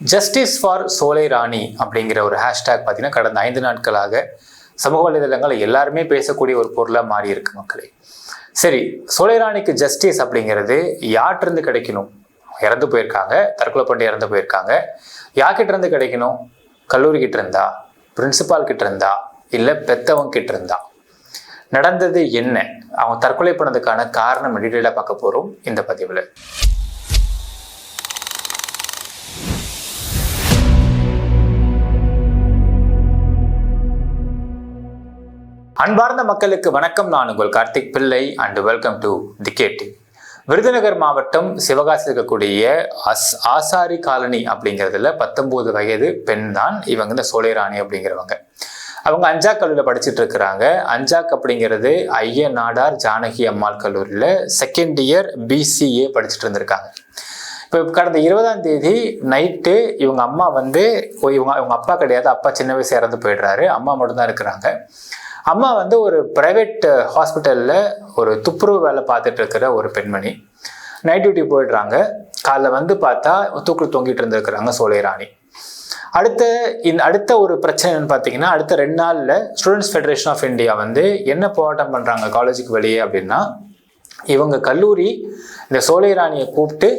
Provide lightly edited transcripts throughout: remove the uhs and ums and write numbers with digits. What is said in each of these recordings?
Justice for சோலை ராணி அப்படிங்கிற ஒரு ஹேஷ்டேக் பார்த்தீங்கன்னா கடந்த 5 நாட்களாக சமூக வலைதளங்கள் எல்லாருமே பேசக்கூடிய ஒரு பொருளாக மாறி இருக்கு மக்களே. சரி, சோலை ராணிக்கு ஜஸ்டிஸ் அப்படிங்கிறது யார்கிட்ட கிடைக்கணும்? இறந்து போயிருக்காங்க, தற்கொலை பண்ணி இறந்து போயிருக்காங்க. யார்கிட்ட இருந்து கிடைக்கணும்? கல்லூரி கிட்ட இருந்தா, பிரின்சிபால் கிட்ட இருந்தா, இல்லை பெத்தவங்க கிட்ட இருந்தா? நடந்தது என்ன? அவங்க தற்கொலை பண்ணதுக்கான காரணம் டீட்டெயிலாக பார்க்க போகிறோம் இந்த பதிவில். அன்பார்ந்த மக்களுக்கு வணக்கம். நான் உங்கள் கார்த்திக் பிள்ளை அண்ட் வெல்கம் டு தி கேடி. விருதுநகர் மாவட்டம் சிவகாசி இருக்கக்கூடிய ஆசாரி காலனி அப்படிங்கிறதுல 19 வயது பெண் தான் இவங்க, இந்த சோலை ராணி அப்படிங்கிறவங்க. அவங்க அஞ்சாக் கல்லூரியில் படிச்சுட்டு இருக்கிறாங்க. அஞ்சாக் அப்படிங்கிறது ஐய நாடார் ஜானகி அம்மாள் கல்லூரியில் செகண்ட் இயர் BCA படிச்சுட்டு இருந்திருக்காங்க. இப்போ கடந்த 20ஆம் தேதி நைட்டு இவங்க அம்மா இவங்க அப்பா கிடையாது, அப்பா சின்ன வயசு இறந்து போயிடுறாரு, அம்மா மட்டும்தான் இருக்கிறாங்க. அம்மா ஒரு பிரைவேட் ஹாஸ்பிட்டலில் ஒரு துப்புரவு வேலை பார்த்துட்டு இருக்கிற ஒரு பெண்மணி. நைட் டியூட்டி போயிடுறாங்க. காலைல பார்த்தா தூக்கில் தொங்கிட்டு இருந்திருக்கிறாங்க சோலை ராணி. அடுத்த ஒரு பிரச்சனை என்னன்னு பார்த்தீங்கன்னா, அடுத்த 2 நாளில் ஸ்டூடெண்ட்ஸ் ஃபெடரேஷன் ஆஃப் இந்தியா என்ன போராட்டம் பண்ணுறாங்க காலேஜுக்கு வெளியே அப்படின்னா, இவங்க கல்லூரி இந்த சோலை ராணியை கூப்பிட்டு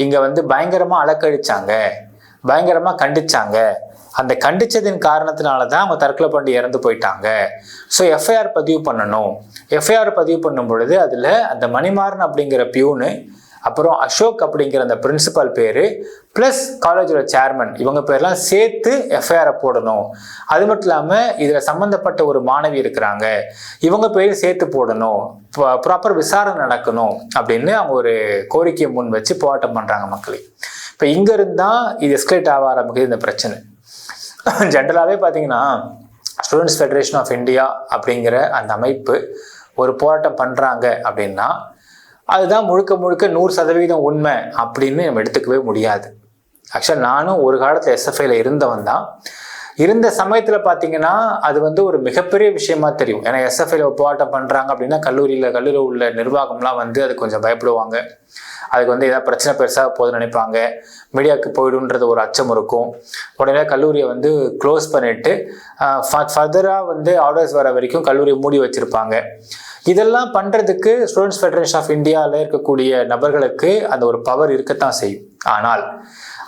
இங்கே பயங்கரமாக அலக்கழிச்சாங்க, பயங்கரமாக கண்டிச்சாங்க. அந்த கண்டிச்சதின் காரணத்தினால தான் அவங்க தற்கொலை பண்ணி இறந்து போயிட்டாங்க. ஸோ எஃப்ஐஆர் பதிவு பண்ணணும். எஃப்ஐஆர் பதிவு பண்ணும் பொழுது அதில் அந்த மணிமாறன் அப்படிங்கிற பியூனு, அப்புறம் அசோக் அப்படிங்கிற அந்த பிரின்சிபல் பேர், ப்ளஸ் காலேஜோட சேர்மன், இவங்க பேர்லாம் சேர்த்து எஃப்ஐஆரை போடணும். அது மட்டும் இல்லாமல் இதில் சம்மந்தப்பட்ட ஒரு மாணவி இருக்கிறாங்க, இவங்க பேர் சேர்த்து போடணும், ப்ராப்பர் விசாரணை நடக்கணும் அப்படின்னு அவங்க ஒரு கோரிக்கையை முன் வச்சு போராட்டம் பண்ணுறாங்க மக்களே. இப்போ இங்கேருந்து தான் இது எஸ்கலேட் ஆக ஆரம்பிக்குது இந்த பிரச்சனை. ஜென்ரலாகவே பார்த்தீங்கன்னா, ஸ்டூடெண்ட்ஸ் ஃபெடரேஷன் ஆஃப் இந்தியா அப்படிங்கிற அந்த அமைப்பு ஒரு போராட்டம் பண்ணுறாங்க அப்படின்னா அதுதான் முழுக்க 100% உண்மை அப்படின்னு நம்ம எடுத்துக்கவே முடியாது. ஆக்சுவலாக நானும் ஒரு காலத்தில் SFIயில் இருந்தவன் தான். இருந்த சமயத்தில் பார்த்தீங்கன்னா அது ஒரு மிகப்பெரிய விஷயமா தெரியும். ஏன்னா SFIயில் போராட்டம் பண்ணுறாங்க அப்படின்னா கல்லூரியில் உள்ள நிர்வாகம்லாம் அது கொஞ்சம் பயப்படுவாங்க. அதுக்கு ஏதாவது பிரச்சனை பெருசாக போகுதுன்னு நினைப்பாங்க. மீடியாவுக்கு போயிடுன்றது ஒரு அச்சம் இருக்கும். உடனே கல்லூரியை க்ளோஸ் பண்ணிட்டு ஃபர்தராக ஆர்டர்ஸ் வர வரைக்கும் கல்லூரியை மூடி வச்சுருப்பாங்க. இதெல்லாம் பண்ணுறதுக்கு ஸ்டூடெண்ட்ஸ் ஃபெடரேஷன் ஆஃப் இந்தியாவில் இருக்கக்கூடிய நபர்களுக்கு அந்த ஒரு பவர் இருக்கத்தான் செய்யும். ஆனால்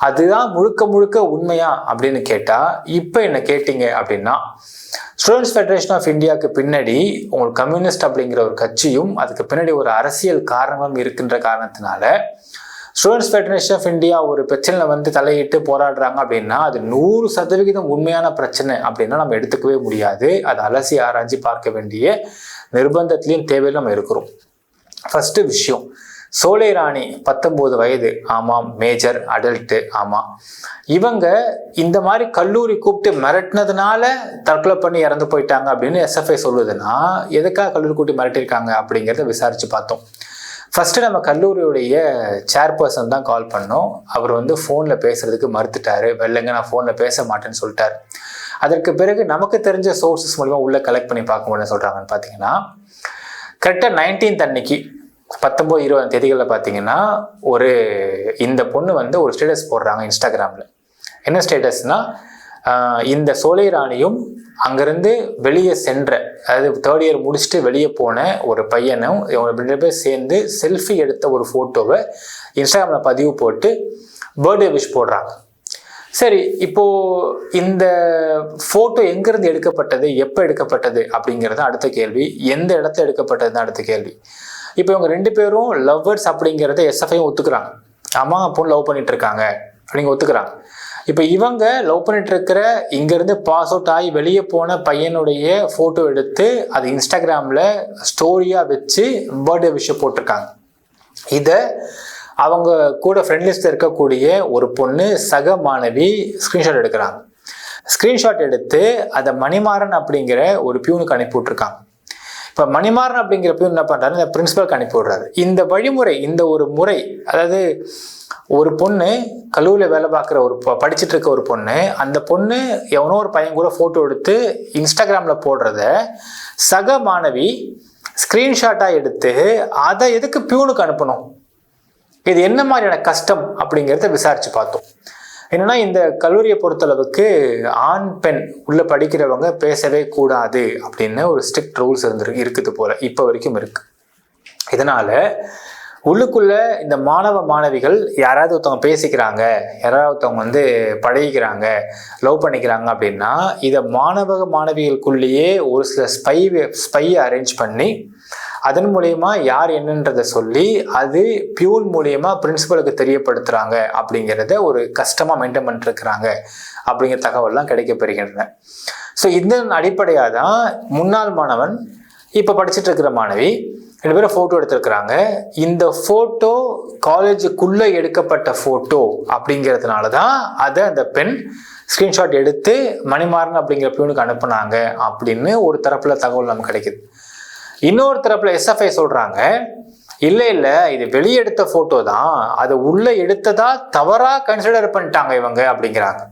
அதுதான் முழுக்க உண்மையா அப்படின்னு கேட்டால், இப்போ என்ன கேட்டீங்க அப்படின்னா, ஸ்டூடெண்ட்ஸ் ஃபெடரேஷன் ஆஃப் இந்தியாவுக்கு பின்னாடி உங்களுக்கு கம்யூனிஸ்ட் அப்படிங்கிற ஒரு கட்சியும் அதுக்கு பின்னாடி ஒரு அரசியல் காரணமும் இருக்கின்ற காரணத்தினால ஸ்டூடெண்ட்ஸ் ஃபெடரேஷன் ஆஃப் இந்தியா ஒரு பிரச்சனையில் தலையிட்டு போராடுறாங்க அப்படின்னா அது 100% உண்மையான பிரச்சனை அப்படின்னா நம்ம எடுத்துக்கவே முடியாது. அதை அலசி ஆராய்ச்சி பார்க்க வேண்டிய நிர்பந்தத்திலையும் தேவையிலும் நம்ம இருக்கிறோம். ஃபர்ஸ்ட் விஷயம், சோலை ராணி 19 வயது, ஆமாம், மேஜர் அடல்ட்டு, ஆமாம். இவங்க இந்த மாதிரி கல்லூரி கூப்பிட்டு மிரட்டினதுனால தற்கொலை பண்ணி இறந்து போயிட்டாங்க அப்படின்னு SFI சொல்லுதுன்னா, எதுக்காக கல்லூரி கூப்பிட்டு மிரட்டியிருக்காங்க அப்படிங்கிறத விசாரிச்சு பார்த்தோம். ஃபர்ஸ்ட் நம்ம கல்லூரியுடைய சேர்பர்சன் தான் கால் பண்ணோம். அவர் ஃபோனில் பேசுறதுக்கு மறுத்துட்டாரு. வெள்ளைங்க, நான் ஃபோனில் பேச மாட்டேன்னு சொல்லிட்டாரு. அதற்கு பிறகு நமக்கு தெரிஞ்ச சோர்சஸ் மூலிமா உள்ள கலெக்ட் பண்ணி பார்க்க முடியும் சொல்கிறாங்கன்னு பார்த்தீங்கன்னா, கரெக்டாக 19th அன்னைக்கு 19-20 தேதிகளில் பார்த்தீங்கன்னா இந்த பொண்ணு ஒரு ஸ்டேட்டஸ் போடுறாங்க இன்ஸ்டாகிராமில். என்ன ஸ்டேட்டஸ்னா, இந்த சோலை ராணியும் அங்கேருந்து வெளியே சென்ற, அதாவது 3rd இயர் முடிச்சுட்டு வெளியே போன ஒரு பையனும் இவங்க 2 பேர் சேர்ந்து செல்ஃபி எடுத்த ஒரு ஃபோட்டோவை இன்ஸ்டாகிராமில் பதிவு போட்டு பர்த்டே விஷ் போடுறாங்க. சரி, இப்போது இந்த ஃபோட்டோ எங்கேருந்து எடுக்கப்பட்டது, எப்போ எடுக்கப்பட்டது அப்படிங்கிறது அடுத்த கேள்வி. எந்த இடத்துல எடுக்கப்பட்டதுன்னு அடுத்த கேள்வி. இப்போ இவங்க 2 பேரும் லவ்வர்ஸ் அப்படிங்கிறத SFIயும் ஒத்துக்கிறாங்க. ஆமாம், பொண்ணு லவ் பண்ணிட்டு இருக்காங்க அப்படிங்க ஒத்துக்கிறாங்க. இப்போ இவங்க லவ் பண்ணிட்டு இருக்கிற இங்கேருந்து பாஸ் அவுட் ஆகி வெளியே போன பையனுடைய ஃபோட்டோ எடுத்து அது இன்ஸ்டாகிராமில் ஸ்டோரியாக வச்சு பர்த்டே விஷயம் போட்டிருக்காங்க. இதை அவங்க கூட ஃப்ரெண்ட் லிஸ்ட்டில் இருக்கக்கூடிய ஒரு பொண்ணு சக மாணவி ஸ்க்ரீன்ஷாட் எடுக்கிறாங்க. ஸ்க்ரீன்ஷாட் எடுத்து அதை மணிமாறன் அப்படிங்கிற ஒரு பியூனுக்கு அனுப்பி விட்ருக்காங்க. இப்போ மணிமாறன் அப்படிங்கிற பியூன் என்ன பண்ணுறாரு, இந்த பிரின்சிபலுக்கு அனுப்பி விடுறாரு. இந்த வழிமுறை, இந்த ஒரு முறை, அதாவது ஒரு பொண்ணு கல்லூரியில் வேலை பார்க்குற படிச்சுட்டு இருக்க ஒரு பொண்ணு, அந்த பொண்ணு எவனோ ஒரு பையன் கூட ஃபோட்டோ எடுத்து இன்ஸ்டாகிராமில் போடுறத சக மாணவி ஸ்க்ரீன்ஷாட்டாக எடுத்து அதை எதுக்கு பியூனுக்கு அனுப்பணும்? இது என்ன மாதிரியான கஷ்டம் அப்படிங்கிறத விசாரிச்சு பார்த்தோம். என்னன்னா இந்த கல்லூரியை பொறுத்தளவுக்கு ஆண் பெண் உள்ள படிக்கிறவங்க பேசவே கூடாது அப்படின்னு ஒரு ஸ்ட்ரிக்ட் ரூல்ஸ் இருக்குது போல இப்போ வரைக்கும் இருக்கு. இதனால உள்ளுக்குள்ள இந்த மாணவ மாணவிகள் யாராவது ஒருத்தவங்க பேசிக்கிறாங்க, யாராவது ஒருத்தவங்க பழகிக்கிறாங்க, லவ் பண்ணிக்கிறாங்க அப்படின்னா இதை மாணவ மாணவிகளுக்குள்ளேயே ஒரு சில ஸ்பையை அரேஞ்ச் பண்ணி அதன் மூலயமா யார் என்னன்றதை சொல்லி அது பியூன் மூலியமா பிரின்சிபலுக்கு தெரியப்படுத்துறாங்க அப்படிங்கிறத ஒரு கஷ்டமாக மெயின்டைன் பண்ணிட்டு இருக்கிறாங்க அப்படிங்கிற தகவல்லாம் கிடைக்கப்பெறுகின்றன. ஸோ இதன் அடிப்படையாக தான் முன்னாள் மாணவன் இப்போ படிச்சுட்டு இருக்கிற மாணவி 2 பேரும் ஃபோட்டோ எடுத்திருக்கிறாங்க. இந்த ஃபோட்டோ காலேஜுக்குள்ளே எடுக்கப்பட்ட ஃபோட்டோ அப்படிங்கிறதுனால தான் அதை அந்த பெண் ஸ்க்ரீன்ஷாட் எடுத்து மணிமாறன் அப்படிங்கிற பியூனுக்கு அனுப்புனாங்க அப்படின்னு ஒரு தரப்புல தகவல் நமக்கு கிடைக்குது. இன்னொரு தரப்புல SFI சொல்றாங்க, இல்லை இது வெளியே எடுத்த ஃபோட்டோ தான், அதை உள்ள எடுத்ததா தவறாக கன்சிடர் பண்ணிட்டாங்க இவங்க அப்படிங்கிறாங்க.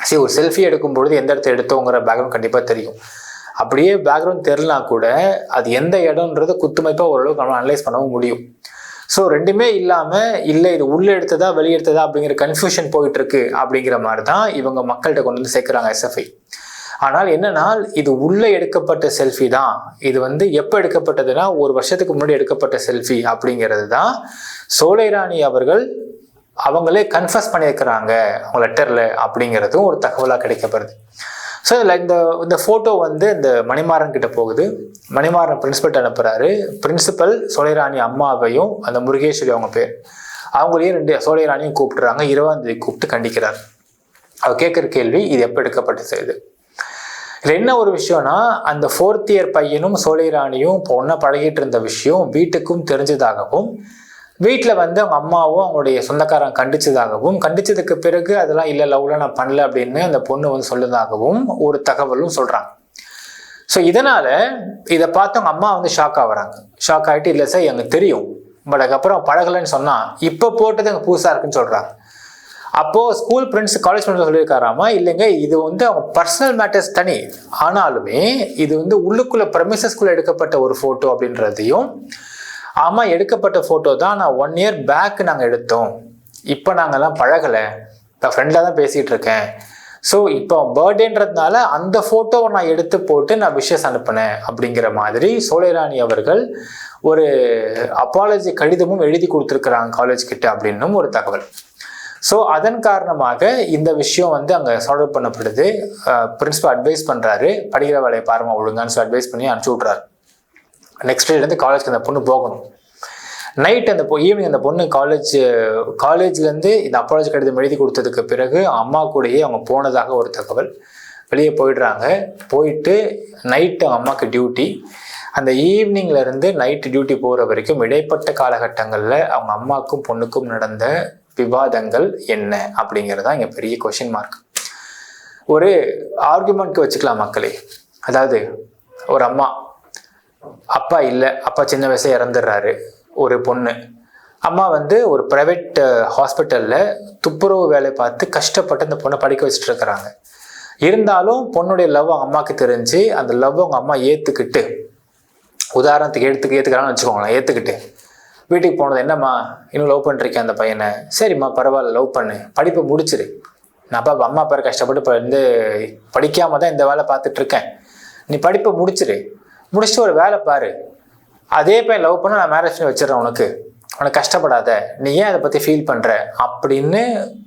சரி, ஒரு செல்ஃபி எடுக்கும் பொழுது எந்த இடத்த எடுத்தோங்கிற பேக்ரவுண்ட் கண்டிப்பாக தெரியும். அப்படியே பேக்ரவுண்ட் தெரியலனா கூட அது எந்த இடம்ன்றது குத்துமைப்பாக ஓரளவுக்கு நம்ம அனலைஸ் பண்ணவும் முடியும். ஸோ ரெண்டுமே இல்லாமல் இல்லை இது உள்ளே எடுத்ததா வெளியே எடுத்ததா அப்படிங்கிற கன்ஃபியூஷன் போயிட்டு இருக்கு அப்படிங்கிற மாதிரி தான் இவங்க மக்கள்கிட்ட கொண்டு வந்து சேர்க்குறாங்க SFI. ஆனால் என்னன்னா இது உள்ளே எடுக்கப்பட்ட செல்ஃபி தான். இது எப்போ எடுக்கப்பட்டதுன்னா 1 வருஷத்துக்கு முன்னாடி எடுக்கப்பட்ட செல்ஃபி அப்படிங்கிறது தான் சோலைராணி அவர்கள் அவங்களே கன்ஃபஸ் பண்ணியிருக்கிறாங்க அவங்க லெட்டரில் அப்படிங்கிறதும் ஒரு தகவலாக கிடைக்கப்படுது. ஸோ இதில் இந்த ஃபோட்டோ இந்த மணிமாறன் கிட்ட போகுது. மணிமாறன் பிரின்சிபல்கிட்ட அனுப்புகிறாரு. பிரின்சிபல் சோலைராணி அம்மாவையும் அந்த முருகேஸ்வரி அவங்க பேர் அவங்களையும் 2 சோலைராணியும் கூப்பிட்டுறாங்க. 20ஆம் தேதி கூப்பிட்டு கண்டிக்கிறார். அவர் கேட்குற கேள்வி இது எப்போ எடுக்கப்பட்டது. இதில் என்ன ஒரு விஷயம்னா அந்த 4th இயர் பையனும் சோலைராணியும் பொண்ணை பழகிட்டு இருந்த விஷயம் வீட்டுக்கும் தெரிஞ்சதாகவும் வீட்டில் அவங்க அம்மாவும் அவங்களுடைய சொந்தக்காரங்க கண்டிச்சதுக்கு பிறகு அதெல்லாம் இல்லை லவ்ல நான் பண்ணல அப்படின்னு அந்த பொண்ணு சொல்லுதாகவும் ஒரு தகவலும் சொல்கிறாங்க. ஸோ இதனால் இதை பார்த்து அவங்க அம்மா ஷாக் ஆகுறாங்க. ஷாக் ஆகிட்டு இல்லை சார் எனக்கு தெரியும், பட் அதுக்கப்புறம் பழகலைன்னு சொன்னால் இப்போ போட்டது எங்கள் புதுசாக இருக்குன்னு சொல்கிறாங்க. அப்போது ஸ்கூல் ஃப்ரெண்ட்ஸ் காலேஜ் ஃப்ரெண்ட்ஸ் சொல்லியிருக்காராமா, இல்லைங்க இது அவங்க பர்சனல் மேட்டர்ஸ் தனி, ஆனாலுமே இது உள்ளுக்குள்ளே ப்ரெமிசஸ்குள்ளே எடுக்கப்பட்ட ஒரு ஃபோட்டோ அப்படின்றதையும் ஆமாம் எடுக்கப்பட்ட ஃபோட்டோ தான், நான் 1 இயர் பேக் நாங்கள் எடுத்தோம், இப்போ நாங்கள்லாம் பழகலை, இப்போ ஃப்ரெண்டாக தான் பேசிகிட்டு இருக்கேன், ஸோ இப்போ பர்த்டேன்றதுனால அந்த ஃபோட்டோவை நான் எடுத்து போட்டு நான் விஷஸ் அனுப்பினேன் அப்படிங்கிற மாதிரி சோலைராணி அவர்கள் ஒரு அப்பாலஜி கடிதமும் எழுதி கொடுத்துருக்குறாங்க காலேஜ் கிட்ட அப்படின்னும் ஒரு தகவல். ஸோ அதன் காரணமாக இந்த விஷயம் அங்கே சால்வ் பண்ணப்படுது. பிரின்சிபல் அட்வைஸ் பண்ணுறாரு, படிக்கிற வேலையை பாருமா ஒழுங்கான்னு அட்வைஸ் பண்ணி அனுப்பிச்சி விட்றாரு. நெக்ஸ்ட் டேலேருந்து காலேஜ்க்கு அந்த பொண்ணு போகணும். நைட் ஈவினிங் அந்த பொண்ணு காலேஜ்லேருந்து இந்த அப்பாலஜி கடிதம் எழுதி கொடுத்ததுக்கு பிறகு அம்மா கூடயே அவங்க போனதாக ஒரு தகவல். வெளியே போயிடுறாங்க. போயிட்டு நைட்டு அவங்க அம்மாவுக்கு டியூட்டி. அந்த ஈவினிங்லேருந்து நைட்டு டியூட்டி போகிற வரைக்கும் இடைப்பட்ட காலகட்டங்களில் அவங்க அம்மாவுக்கும் பொண்ணுக்கும் நடந்த விவாதங்கள் என்ன அப்படிங்கிறது தான் இங்கே பெரிய கொஷின் மார்க். ஒரு ஆர்குமெண்ட்க்கு வச்சுக்கலாம் மக்களே. அதாவது ஒரு அப்பா இல்லை, அப்பா சின்ன வயசுல இறந்துடுறாரு. ஒரு பொண்ணு அம்மா ஒரு ப்ரைவேட் ஹாஸ்பிட்டலில் துப்புரவு வேலை பார்த்து கஷ்டப்பட்டு அந்த பொண்ணை படிக்க வச்சுட்டு இருக்கிறாங்க. இருந்தாலும் பொண்ணுடைய லவ் அவங்க அம்மாவுக்கு தெரிஞ்சு அந்த லவ் அவங்க அம்மா ஏற்றுக்கிட்டு, உதாரணத்துக்கு ஏற்றுக்கிறான்னு வச்சுக்கோங்களேன், ஏற்றுக்கிட்டு வீட்டுக்கு போனது, என்னம்மா இன்னும் லவ் பண்ணிருக்கேன் அந்த பையனை, சரிம்மா பரவாயில்ல லவ் பண்ணு, படிப்பை முடிச்சிரு, நான் அம்மா அப்பா கஷ்டப்பட்டு படிக்காம தான் இந்த வேலை பார்த்துட்ருக்கேன், நீ படிப்பை முடிச்சுட்டு ஒரு வேலை பாரு, அதே பையன் லவ் பண்ண நான் மேரேஜ் பண்ணி வச்சிடறேன், உனக்கு கஷ்டப்படாத, நீ ஏன் அதை பற்றி ஃபீல் பண்ணுற அப்படின்னு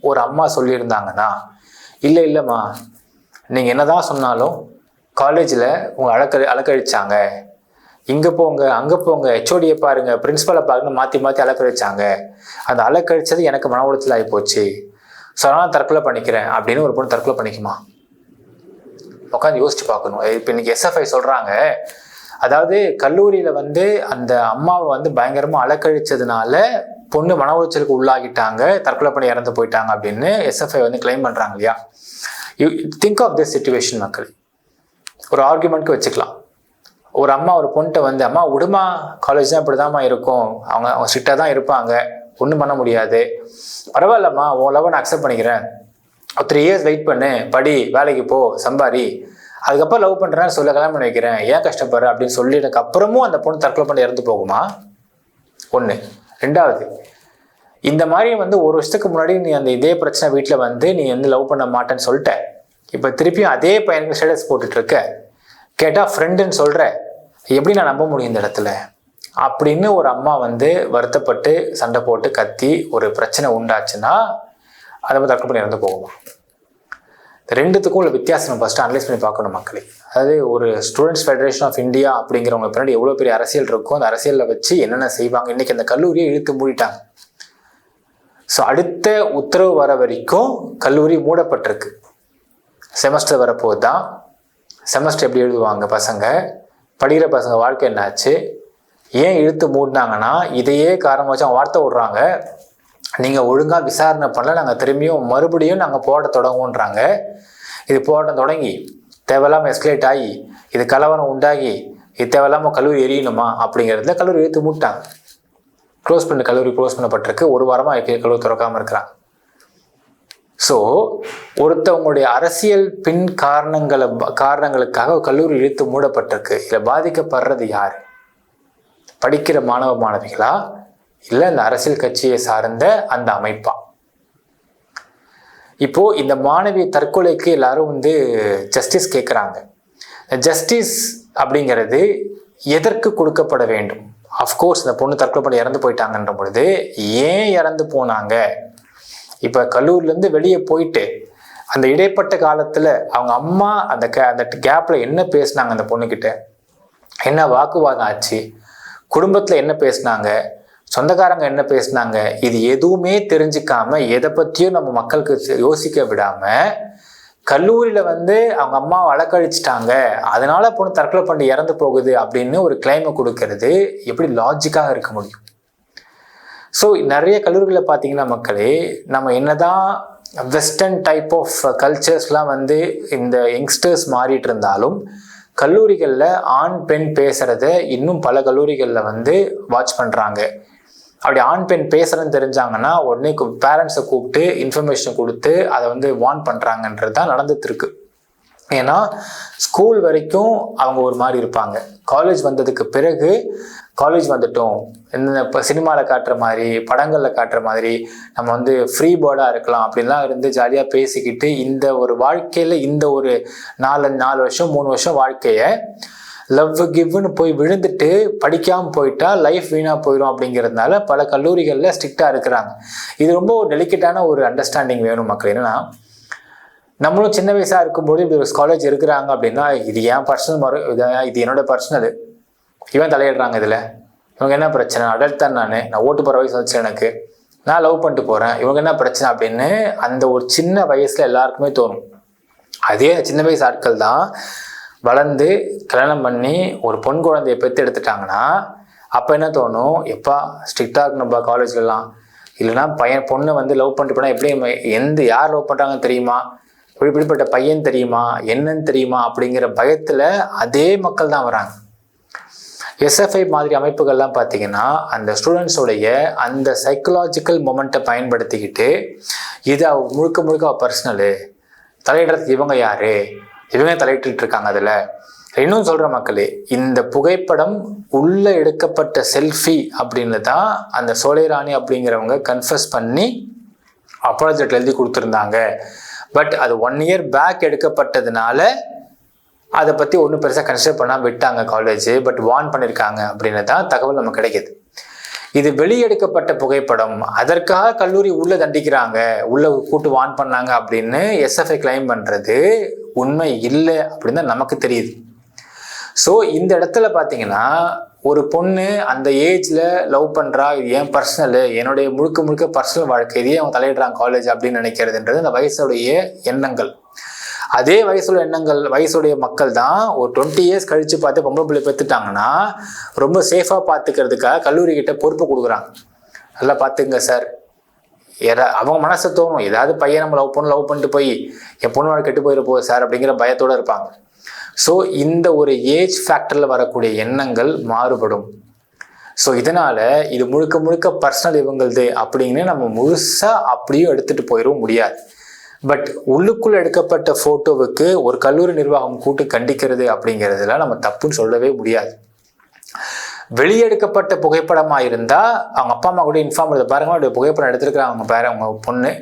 ஒரு அம்மா சொல்லியிருந்தாங்கன்னா, இல்லைம்மா நீங்கள் என்னதான் சொன்னாலும் காலேஜில் உங்கள் அலக்கழிச்சாங்க, இங்கே போங்க அங்கே போங்க, HODயை பாருங்க, பிரின்சிபலை பாருங்க, மாற்றி அலக்கழிச்சாங்க, அந்த அலக்கழிச்சது எனக்கு மன உளைச்சல் ஆகி போச்சு, ஸோ நான் தற்கொலை பண்ணிக்கிறேன் அப்படின்னு ஒரு பொண்ணு தற்கொலை பண்ணிக்குமா? உட்காந்து யோசிச்சு பார்க்கணும். இப்போ இன்னைக்கு SFI சொல்கிறாங்க, அதாவது கல்லூரியில் அந்த அம்மாவை பயங்கரமாக அலக்கழிச்சதுனால பொண்ணு மன உளைச்சலுக்கு உள்ளாகிட்டாங்க, தற்கொலை பண்ணி இறந்து போயிட்டாங்க அப்படின்னு SFI கிளைம் பண்ணுறாங்க இல்லையா? You think of this situation மக்கள். ஒரு ஆர்குமெண்ட்க்கு வச்சுக்கலாம். ஒரு அம்மா ஒரு பொண்ணுகிட்ட அம்மா விடுமா, காலேஜ் தான் இப்படி தான்மா இருக்கும், அவங்க ஸ்ட்ரிக்டாக தான் இருப்பாங்க, ஒன்றும் பண்ண முடியாது, பரவாயில்லம்மா உன் லவ் நான் அக்செப்ட் பண்ணிக்கிறேன், 3 இயர்ஸ் வெயிட் பண்ணு, படி, வேலைக்கு போ, சம்பாரி, அதுக்கப்புறம் லவ் பண்ணுறேன்னு சொல்ல கல்யாணம் பண்ணி வைக்கிறேன், ஏன் கஷ்டப்படுற அப்படின்னு சொல்லிட்டு அப்புறமும் அந்த பொண்ணு தற்கொலை பண்ணி இறந்து போகுமா? 1. 2வது, இந்த மாதிரி வந்து ஒரு வருஷத்துக்கு முன்னாடி நீ அந்த இதே பிரச்சனை வீட்டில் வந்து நீ வந்து லவ் பண்ண மாட்டேன்னு சொல்லிட்ட, இப்போ திருப்பியும் அதே பையனுக்கு ஸ்டேட்டஸ் போட்டுட்டு இருக்க, கேட்டால் ஃப்ரெண்டுன்னு சொல்கிற, எப்படி நான் நம்ப முடியும் இந்த இடத்துல அப்படின்னு ஒரு அம்மா வந்து வருத்தப்பட்டு சண்டை போட்டு கத்தி ஒரு பிரச்சனை உண்டாச்சுன்னா அதை வந்து தற்கொலை பண்ணி இறந்து போகுமா? ரெண்டுத்துக்கும் உள்ள வித்தியாசம் ஃபஸ்ட்டு அனலைஸ் பண்ணி பார்க்கணும் மக்களே. அதாவது ஒரு ஸ்டூடெண்ட்ஸ் ஃபெடரேஷன் ஆஃப் இந்தியா அப்படிங்கிறவங்க பின்னாடி எவ்வளோ பெரிய அரசியல் இருக்கும், அந்த அரசியலில் வச்சு என்னென்ன செய்வாங்க. இன்றைக்கி அந்த கல்லூரியை இழுத்து மூடிட்டாங்க. ஸோ அடுத்த உத்தரவு வர வரைக்கும் கல்லூரி மூடப்பட்டிருக்கு. செமஸ்டர் வரப்போது தான். செமஸ்டர் எப்படி எழுதுவாங்க பசங்க, படிக்கிற பசங்க வாழ்க்கை என்னாச்சு, ஏன் இழுத்து மூடினாங்கன்னா இதையே காரணம் வச்சு அவங்க வார்த்தை விடுறாங்க, நீங்கள் ஒழுங்காக விசாரணை பண்ணல, நாங்கள் திரும்பியும் மறுபடியும் நாங்கள் போராட்ட தொடங்குவோன்றாங்க. இது போராட்டம் தொடங்கி தேவையில்லாமல் எஸ்கலேட் ஆகி இது கலவரம் உண்டாகி இது தேவையில்லாமல் கல்லூரி எரியணுமா அப்படிங்கிறதுல கல்லூரி இழுத்து மூட்டாங்க. கல்லூரி க்ளோஸ் பண்ணப்பட்டிருக்கு. ஒரு வாரமாக கல்லூரி திறக்காமல் இருக்கிறாங்க. ஸோ ஒருத்தவங்களுடைய அரசியல் பின் காரணங்களுக்காக கல்லூரி இழுத்து மூடப்பட்டிருக்கு. இதில் பாதிக்கப்படுறது யார்? படிக்கிற மாணவ மாணவிகளா, இல்லை இந்த அரசியல் கட்சியை சார்ந்த அந்த அமைப்பா? இப்போ இந்த மாணவி தற்கொலைக்கு எல்லாரும் வந்து ஜஸ்டிஸ் கேட்குறாங்க. ஜஸ்டிஸ் அப்படிங்கிறது எதற்கு கொடுக்கப்பட வேண்டும்? அஃப்கோர்ஸ் இந்த பொண்ணு தற்கொலை பண்ணி இறந்து போயிட்டாங்கன்ற பொழுது ஏன் இறந்து போனாங்க? இப்போ கல்லூரிலேருந்து வெளியே போயிட்டு அந்த இடைப்பட்ட காலத்தில் அவங்க அம்மா அந்த கேப்பில் என்ன பேசினாங்க, அந்த பொண்ணுக்கிட்ட என்ன வாக்குவாதம் ஆச்சு, குடும்பத்தில் என்ன பேசினாங்க, சொந்தக்காரங்க என்ன பேசினாங்க, இது எதுவுமே தெரிஞ்சுக்காம எதை பற்றியும் நம்ம மக்களுக்கு யோசிக்க விடாம கல்லூரியில் வந்து அவங்க அம்மாவை அலக்கழிச்சிட்டாங்க, அதனால பொண்ணு தற்கொலை பண்ணி இறந்து போகுது அப்படின்னு ஒரு கிளைமை கொடுக்கறது எப்படி லாஜிக்காக இருக்க முடியும்? ஸோ நிறைய கல்லூரிகளில் பார்த்தீங்கன்னா மக்களே, நம்ம என்னதான் வெஸ்டர்ன் டைப் ஆஃப் கல்ச்சர்ஸ்லாம் வந்து இந்த யங்ஸ்டர்ஸ் மாறிட்டு இருந்தாலும் கல்லூரிகளில் ஆண் பெண் பேசுகிறத இன்னும் பல கல்லூரிகளில் வந்து வாட்ச் பண்ணுறாங்க. அப்படி ஆண் பெண் பேசுகிறேன்னு தெரிஞ்சாங்கன்னா உடனே பேரண்ட்ஸை கூப்பிட்டு இன்ஃபர்மேஷனை கொடுத்து அதை வந்து வார்ன் பண்ணுறாங்கன்றது தான் நடந்துட்டு இருக்கு. ஏன்னா ஸ்கூல் வரைக்கும் அவங்க ஒரு மாதிரி இருப்பாங்க. காலேஜ் வந்ததுக்கு பிறகு காலேஜ் வந்துட்டோம், இந்த இப்போ சினிமாவில் காட்டுற மாதிரி படங்களில் காட்டுற மாதிரி நம்ம வந்து ஃப்ரீ பேர்டாக இருக்கலாம் அப்படின்லாம் இருந்து ஜாலியாக பேசிக்கிட்டு இந்த ஒரு வாழ்க்கையில் இந்த ஒரு 4 வருஷம் 3 வருஷம் வாழ்க்கையை லவ் கிவ்னு போய் விழுந்துட்டு படிக்காமல் போயிட்டா லைஃப் வீணாக போயிடும் அப்படிங்கிறதுனால பல கல்லூரிகளில் ஸ்ட்ரிக்டாக இருக்கிறாங்க. இது ரொம்ப ஒரு டெலிகேட்டான ஒரு அண்டர்ஸ்டாண்டிங் வேணும் மக்கள். என்னன்னா நம்மளும் சின்ன வயசாக இருக்கும்போது இப்படி ஒரு காலேஜ் இருக்கிறாங்க அப்படின்னா இது ஏன் பர்சனல், இது என்னோட பர்சனல், இவன் தலையிடுறாங்க இதில், இவங்க என்ன பிரச்சனை, அடல்ட் தான் நான் ஓட்டு போகிற வயசு வச்சு எனக்கு, நான் லவ் பண்ணிட்டு போகிறேன், இவங்க என்ன பிரச்சனை அப்படின்னு அந்த ஒரு சின்ன வயசில் எல்லாருக்குமே தோணும். அதே சின்ன வயசு ஆட்கள் தான் வளர்ந்து கல்யாணம் பண்ணி ஒரு பொன் குழந்தையை பெற்று எடுத்துட்டாங்கன்னா அப்போ என்ன தோணும், எப்பா ஸ்ட்ரிக்டாக இருக்கணும்ப்பா காலேஜ்லாம், இல்லைனா பொண்ணை வந்து லவ் பண்ணிட்டு போனால் எப்படி யார் லவ் பண்ணுறாங்கன்னு தெரியுமா, இப்படிப்பட்ட பையன் தெரியுமா, என்னன்னு தெரியுமா அப்படிங்கிற பயத்தில் அதே மக்கள் தான் வராங்க. எஸ்எஃப்ஐ மாதிரி அமைப்புகள்லாம் பார்த்தீங்கன்னா அந்த ஸ்டூடெண்ட்ஸோடைய அந்த சைக்கலாஜிக்கல் மொமெண்ட்டை பயன்படுத்திக்கிட்டு இது முழுக்க பர்சனலு, தலையிடுறதுக்கு இவங்க யாரு, இவங்க தலையிட்டு இருக்காங்க. அதில் இன்னும் சொல்கிற மக்களே, இந்த புகைப்படம் உள்ள எடுக்கப்பட்ட செல்ஃபி அப்படின்னு தான் அந்த சோலைராணி அப்படிங்கிறவங்க கன்ஃபஸ் பண்ணி அப்பாலஜெட் எழுதி கொடுத்துருந்தாங்க. பட் அது 1 year பேக் எடுக்கப்பட்டதுனால அதை பற்றி ஒன்றும் பெருசாக கன்சிடர் பண்ணாமல் விட்டாங்க காலேஜ். பட் வார்ன் பண்ணியிருக்காங்க அப்படின்னு தான் தகவல் நமக்கு கிடைக்கிது. இது வெளியெடுக்கப்பட்ட புகைப்படம், அதற்காக கல்லூரி உள்ள தண்டிக்கிறாங்க, உள்ள கூட்டு வார்ன் பண்ணாங்க அப்படின்னு எஸ்எஃப்ஐ கிளைம் பண்ணுறது உண்மை இல்லை அப்படின்னு தான் நமக்கு தெரியுது. ஸோ இந்த இடத்துல பார்த்தீங்கன்னா ஒரு பொண்ணு அந்த ஏஜில் லவ் பண்ணுறா, இது ஏன் பர்சனலு, என்னுடைய முழுக்க பர்சனல் வாழ்க்கை, இதையே அவங்க தலையிடுறாங்க காலேஜ் அப்படின்னு நினைக்கிறதுன்றது அந்த வயசுடைய எண்ணங்கள். அதே வயசுடைய மக்கள் தான் ஒரு 20 years கழித்து பார்த்து பொம்பளை பிள்ளை பெற்றுட்டாங்கன்னா ரொம்ப சேஃபாக பார்த்துக்கிறதுக்காக கல்லூரிக்கிட்ட பொறுப்பு கொடுக்குறாங்க. நல்லா பார்த்துங்க சார், அவங்க மனசை தோணும், ஏதாவது பையன் நம்ம லவ் பண்ணிட்டு போய் என் பொண்ணு வாழ்க்கை கெட்டு போயிட போகுது சார் அப்படிங்கிற பயத்தோடு இருப்பாங்க. ஸோ இந்த ஒரு ஏஜ் ஃபேக்டரில் வரக்கூடிய எண்ணங்கள் மாறுபடும். ஸோ இதனால் இது முழுக்க பர்சனல் இவங்களது அப்படின்னு நம்ம முழுசாக அப்படியும் எடுத்துகிட்டு போயிடவும் முடியாது. பட் உள்ளுக்குள்ள எடுக்கப்பட்ட ஃபோட்டோவுக்கு ஒரு கல்லூரி நிர்வாகம் கூட்டு கண்டிக்கிறது அப்படிங்கிறதுல நம்ம தப்புன்னு சொல்லவே முடியாது. வெளியெடுக்கப்பட்ட புகைப்படமா இருந்தா அவங்க அப்பா அம்மா கூட இன்ஃபார்ம் பண்ணி பாருங்க, அவருடைய புகைப்படம் எடுத்திருக்கிறாங்க அவங்க பேர அவங்க பொண்ணு,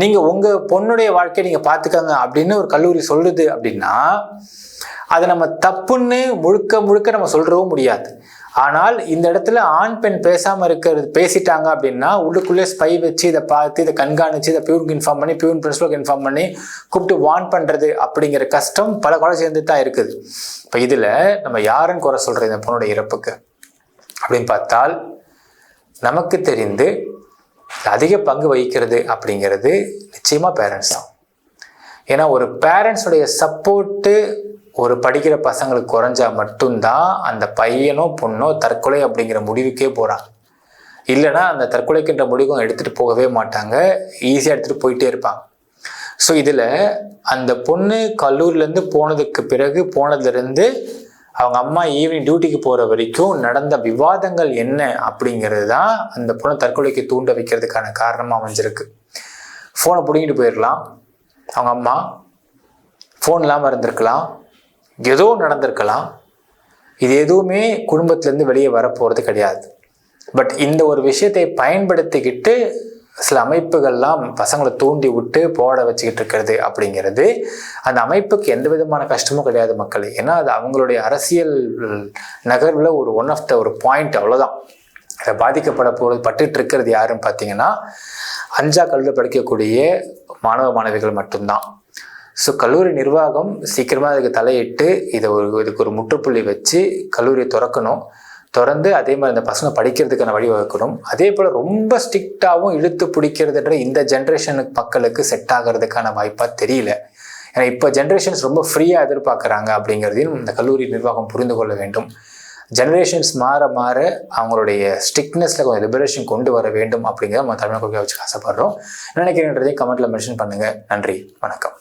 நீங்க உங்க பொண்ணுடைய வாழ்க்கையை நீங்க பாத்துக்கங்க அப்படின்னு ஒரு கல்லூரி சொல்லுது அப்படின்னா அதை நம்ம தப்புன்னு முழுக்க முழுக்க நம்ம சொல்லவும் முடியாது. ஆனால் இந்த இடத்துல ஆண் பெண் பேசாம இருக்கிறது பேசிட்டாங்க அப்படின்னா உள்ளுக்குள்ளே ஸ்பை வச்சு இதை பார்த்து இதை கண்காணிச்சு இதை பியூனுக்கு இன்ஃபார்ம் பண்ணி பியூன் பிரின்சிபலுக்கு இன்ஃபார்ம் பண்ணி கூப்பிட்டு வார்ன் பண்றது அப்படிங்கிற கஷ்டம் பல காலேஜ் சேர்ந்து தான் இருக்குது. இப்போ இதுல நம்ம யாருன்னு குறை சொல்றது இந்த பொண்ணோட இறப்புக்கு அப்படின்னு பார்த்தால் நமக்கு தெரிந்து அதிக பங்கு வகிக்கிறது அப்படிங்கிறது நிச்சயமா பேரண்ட்ஸ் தான். ஏன்னா ஒரு பேரண்ட்ஸுடைய சப்போர்ட்டு ஒரு படிக்கிற பசங்களுக்கு குறைஞ்சா மட்டும்தான் அந்த பையனோ பொண்ணோ தற்கொலை அப்படிங்கிற முடிவுக்கே போகிறாங்க. இல்லைன்னா அந்த தற்கொலைக்குன்ற முடிவும் எடுத்துகிட்டு போகவே மாட்டாங்க, ஈஸியாக எடுத்துகிட்டு போயிட்டே இருப்பாங்க. ஸோ இதில் அந்த பொண்ணு கல்லூரிலேருந்து போனதுலேருந்து அவங்க அம்மா ஈவினிங் டியூட்டிக்கு போகிற வரைக்கும் நடந்த விவாதங்கள் என்ன அப்படிங்கிறது தான் அந்த பொண்ணை தற்கொலைக்கு தூண்ட வைக்கிறதுக்கான காரணமாக அமைஞ்சிருக்கு. ஃபோனை பிடிங்கிட்டு போயிடலாம், அவங்க அம்மா ஃபோன் இல்லாமல் இருந்திருக்கலாம், ஏதோ நடந்திருக்கலாம், இது எதுவுமே குடும்பத்திலேருந்து வெளியே வரப்போகிறது கிடையாது. பட் இந்த ஒரு விஷயத்தை பயன்படுத்திக்கிட்டு சில அமைப்புகள்லாம் பசங்களை தூண்டி விட்டு போட வச்சுக்கிட்டு இருக்கிறது அப்படிங்கிறது அந்த அமைப்புக்கு எந்த விதமான கஷ்டமும் கிடையாது மக்களே. ஏன்னா அது அவங்களுடைய அரசியல் நகர்வில் ஒன் ஆஃப் த பாயிண்ட், அவ்வளோதான். அதை பாதிக்கப்பட பட்டுட்டு இருக்கிறது யாருன்னு பார்த்தீங்கன்னா 5ஆம் கல்லூரியில் படிக்கக்கூடிய மாணவ மாணவிகள் மட்டும்தான். ஸோ கல்லூரி நிர்வாகம் சீக்கிரமாக அதுக்கு தலையிட்டு இதுக்கு ஒரு முற்றுப்புள்ளி வச்சு கல்லூரியை திறந்து அதே மாதிரி இந்த பசங்க படிக்கிறதுக்கான வழிவகுக்கணும். அதே போல் ரொம்ப ஸ்ட்ரிக்டாகவும் இழுத்து பிடிக்கிறதுன்ற இந்த ஜென்ரேஷனுக்கு மக்களுக்கு செட் ஆகிறதுக்கான வாய்ப்பாக தெரியல. ஏன்னா இப்போ ஜென்ரேஷன்ஸ் ரொம்ப ஃப்ரீயாக எதிர்பார்க்குறாங்க அப்படிங்கிறதையும் இந்த கல்லூரி நிர்வாகம் புரிந்து கொள்ள வேண்டும். ஜென்ரேஷன்ஸ் மாற அவங்களுடைய ஸ்ட்ரிக்ட்னஸில் கொஞ்சம் லிபரேஷன் கொண்டு வர வேண்டும் அப்படிங்கிறத நம்ம தமிழ் கொள்கையை வச்சு ஆசைப்படுறோம். நினைக்கிறேன்றதையும் கமெண்ட்டில் மென்ஷன் பண்ணுங்கள். நன்றி, வணக்கம்.